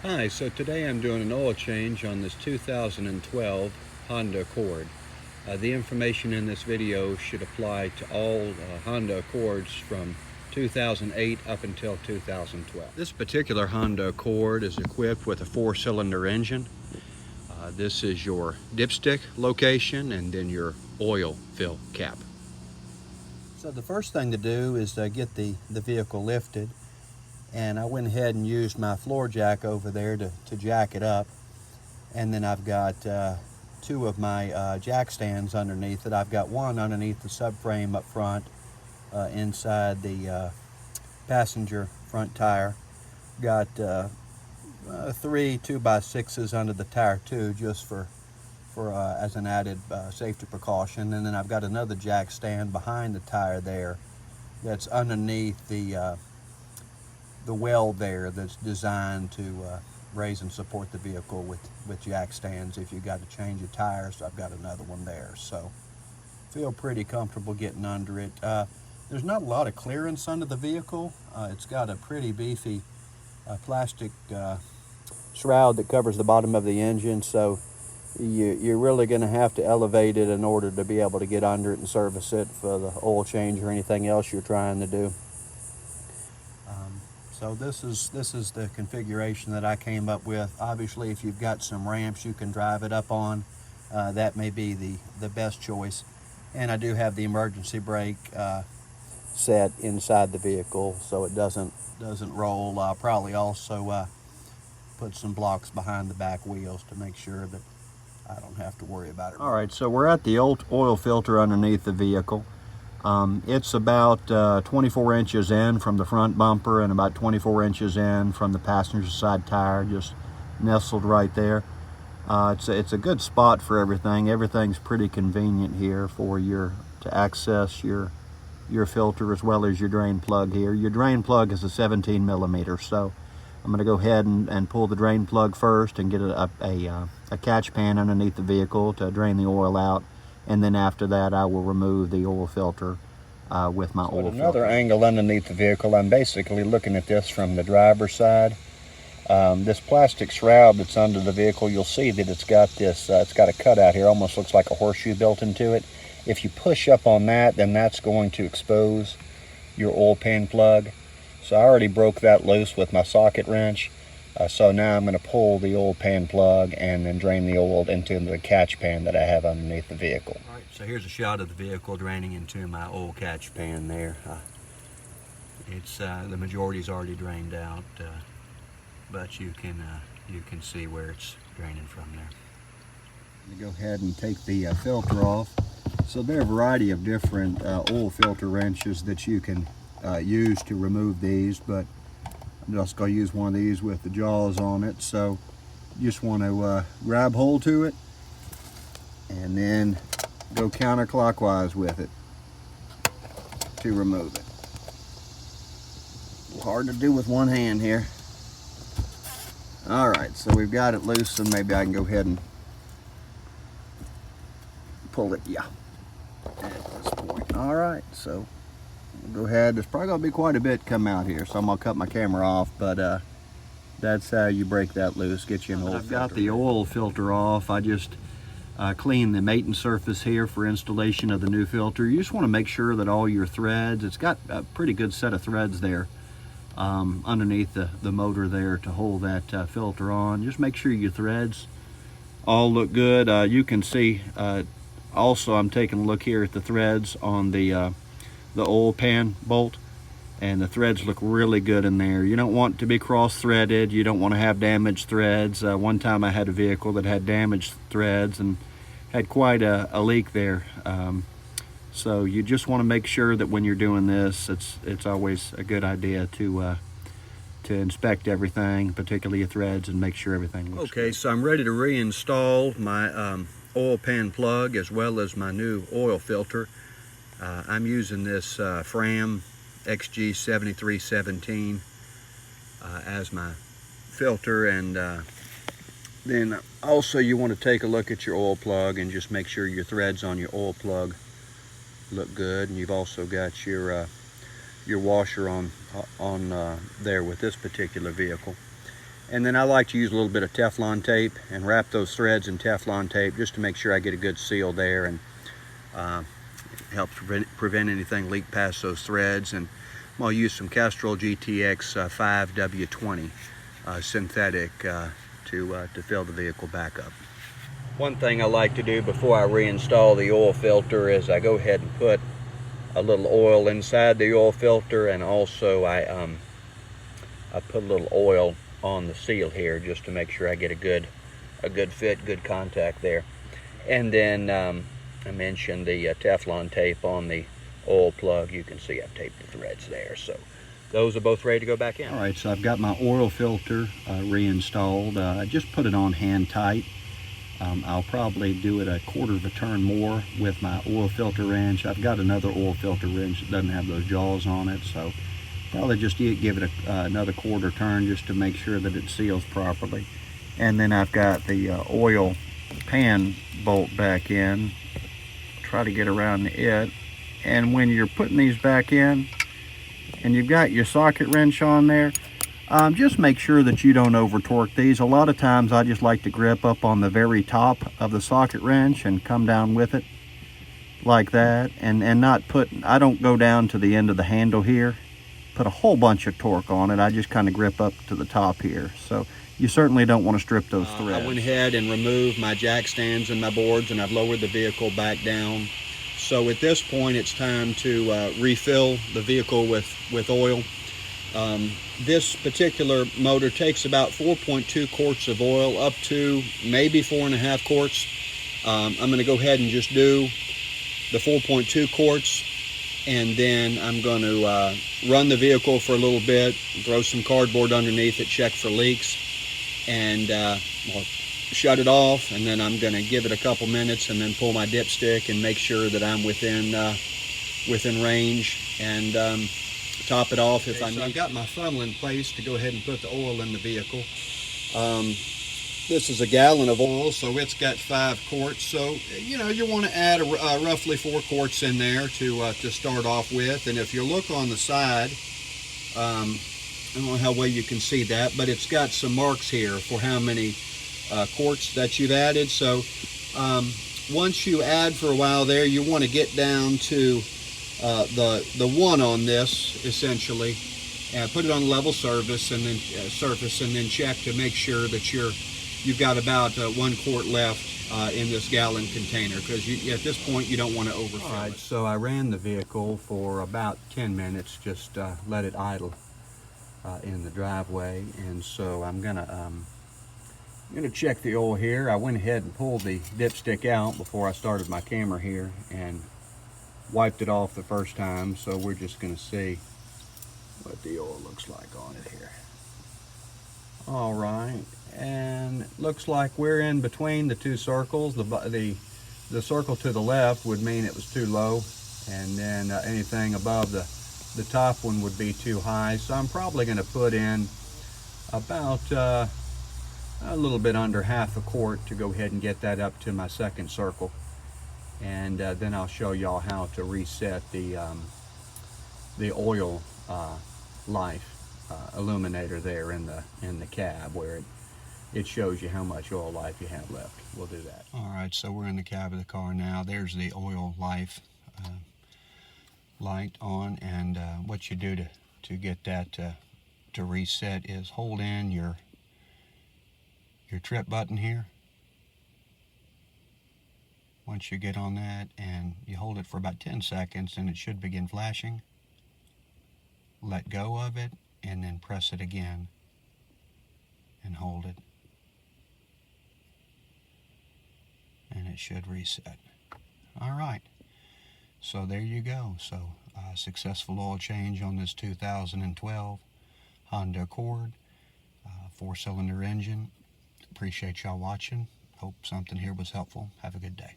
Hi, so today I'm doing an oil change on this 2012 Honda Accord. The information in this video should apply to all Honda Accords from 2008 up until 2012. This particular Honda Accord is equipped with a 4-cylinder engine. This is your dipstick location and then your oil fill cap. So the first thing to do is get the vehicle lifted, and I went ahead and used my floor jack over there to jack it up. And then I've got two of my jack stands underneath it. I've got one underneath the subframe up front inside the passenger front tire. Got three 2x6s under the tire too, just for as an added safety precaution. And then I've got another jack stand behind the tire there that's underneath the weld there, that's designed to raise and support the vehicle with jack stands if you've got to change your tires. So I've got another one there, so feel pretty comfortable getting under it. There's not a lot of clearance under the vehicle. It's got a pretty beefy plastic shroud that covers the bottom of the engine, so you're really going to have to elevate it in order to be able to get under it and service it for the oil change or anything else you're trying to do. So this is the configuration that I came up with. Obviously, if you've got some ramps you can drive it up on, that may be the best choice. And I do have the emergency brake set inside the vehicle so it doesn't roll. I'll probably also put some blocks behind the back wheels to make sure that I don't have to worry about it. All right, so we're at the oil filter underneath the vehicle. It's about 24 inches in from the front bumper and about 24 inches in from the passenger side tire, just nestled right there. It's a good spot for everything. Everything's pretty convenient here for to access your filter as well as your drain plug here. Your drain plug is a 17 millimeter, so I'm going to go ahead and pull the drain plug first and get a catch pan underneath the vehicle to drain the oil out. And then after that, I will remove the oil filter with my oil filter. Another angle underneath the vehicle, I'm basically looking at this from the driver's side. This plastic shroud that's under the vehicle, you'll see that it's got this, it's got a cutout here, almost looks like a horseshoe built into it. If you push up on that, then that's going to expose your oil pan plug. So I already broke that loose with my socket wrench. So now I'm going to pull the oil pan plug and then drain the oil into the catch pan that I have underneath the vehicle. All right, so here's a shot of the vehicle draining into my oil catch pan there. It's the majority's already drained out, but you can see where it's draining from there. I'm going to go ahead and take the filter off. So there are a variety of different oil filter wrenches that you can use to remove these, but I'm just going to use one of these with the jaws on it. So you just want to grab hold to it and then go counterclockwise with it to remove it. A little hard to do with one hand here. All right, so we've got it loose, and maybe I can go ahead and pull it. Yeah, at this point. All right, so we'll go ahead. There's probably gonna be quite a bit come out here, so I'm gonna cut my camera off, but that's how you break that loose, get you an oil filter. I've got the oil filter off. I just cleaned the mating surface here for installation of the new filter. You just want to make sure that all your threads, it's got a pretty good set of threads there underneath the motor there to hold that filter on. Just make sure your threads all look good. You can see also, I'm taking a look here at the threads on the oil pan bolt, and the threads look really good in there. You don't want to be cross-threaded. You don't want to have damaged threads. One time I had a vehicle that had damaged threads and had quite a leak there. So you just want to make sure that when you're doing this, it's always a good idea to inspect everything, particularly your threads, and make sure everything looks good. So I'm ready to reinstall my oil pan plug as well as my new oil filter. I'm using this Fram XG7317 as my filter, and then also you want to take a look at your oil plug and just make sure your threads on your oil plug look good. And you've also got your washer on there with this particular vehicle. And then I like to use a little bit of Teflon tape and wrap those threads in Teflon tape just to make sure I get a good seal there, and helps prevent anything leak past those threads. And I'm going to use some Castrol GTX 5W20 synthetic to fill the vehicle back up. One thing I like to do before I reinstall the oil filter is I go ahead and put a little oil inside the oil filter, and also I put a little oil on the seal here just to make sure I get a good fit, good contact there. And then I mentioned the Teflon tape on the oil plug. You can see I've taped the threads there, so those are both ready to go back in. All right, so I've got my oil filter reinstalled. I just put it on hand tight. I'll probably do it a quarter of a turn more with my oil filter wrench. I've got another oil filter wrench that doesn't have those jaws on it, so probably just give it another quarter turn just to make sure that it seals properly. And then I've got the oil pan bolt back in. Try to get around it. And when you're putting these back in and you've got your socket wrench on there, just make sure that you don't over torque these. A lot of times I just like to grip up on the very top of the socket wrench and come down with it like that, and not put, I don't go down to the end of the handle here, put a whole bunch of torque on it. I just kind of grip up to the top here. So you certainly don't want to strip those threads. I went ahead and removed my jack stands and my boards, and I've lowered the vehicle back down. So at this point it's time to refill the vehicle with oil. This particular motor takes about 4.2 quarts of oil, up to maybe 4.5 quarts. I'm going to go ahead and just do the 4.2 quarts, and then I'm going to run the vehicle for a little bit, throw some cardboard underneath it, check for leaks, and I'll shut it off, and then I'm going to give it a couple minutes and then pull my dipstick and make sure that I'm within range, and top it off if I need. So I've got my funnel in place to go ahead and put the oil in the vehicle. This is a gallon of oil, so it's got 5 quarts. So you know, you want to add roughly 4 quarts in there to start off with. And if you look on the side, I don't know how well you can see that, but it's got some marks here for how many quarts that you've added. So once you add for a while there, you want to get down to the 1 on this, essentially, and put it on level surface, and then check to make sure that you've got about 1 quart left in this gallon container, because at this point you don't want to overfill it. All right, so I ran the vehicle for about 10 minutes, just let it idle in the driveway, and so I'm gonna check the oil here. I went ahead and pulled the dipstick out before I started my camera here, and wiped it off the first time, so we're just going to see what the oil looks like on it here. All right, and it looks like we're in between the 2 circles. The circle to the left would mean it was too low, and then anything above the top one would be too high. So I'm probably going to put in about a little bit under ½ a quart to go ahead and get that up to my 2nd circle. And then I'll show y'all how to reset the oil life illuminator there in the cab, where it shows you how much oil life you have left. We'll do that. All right, so we're in the cab of the car now. There's the oil life light on, and what you do to get that to reset is hold in your trip button here. Once you get on that, and you hold it for about 10 seconds, and it should begin flashing. Let go of it, and then press it again, and hold it. And it should reset. All right, so there you go. So successful oil change on this 2012 Honda Accord, 4-cylinder engine. Appreciate y'all watching. Hope something here was helpful. Have a good day.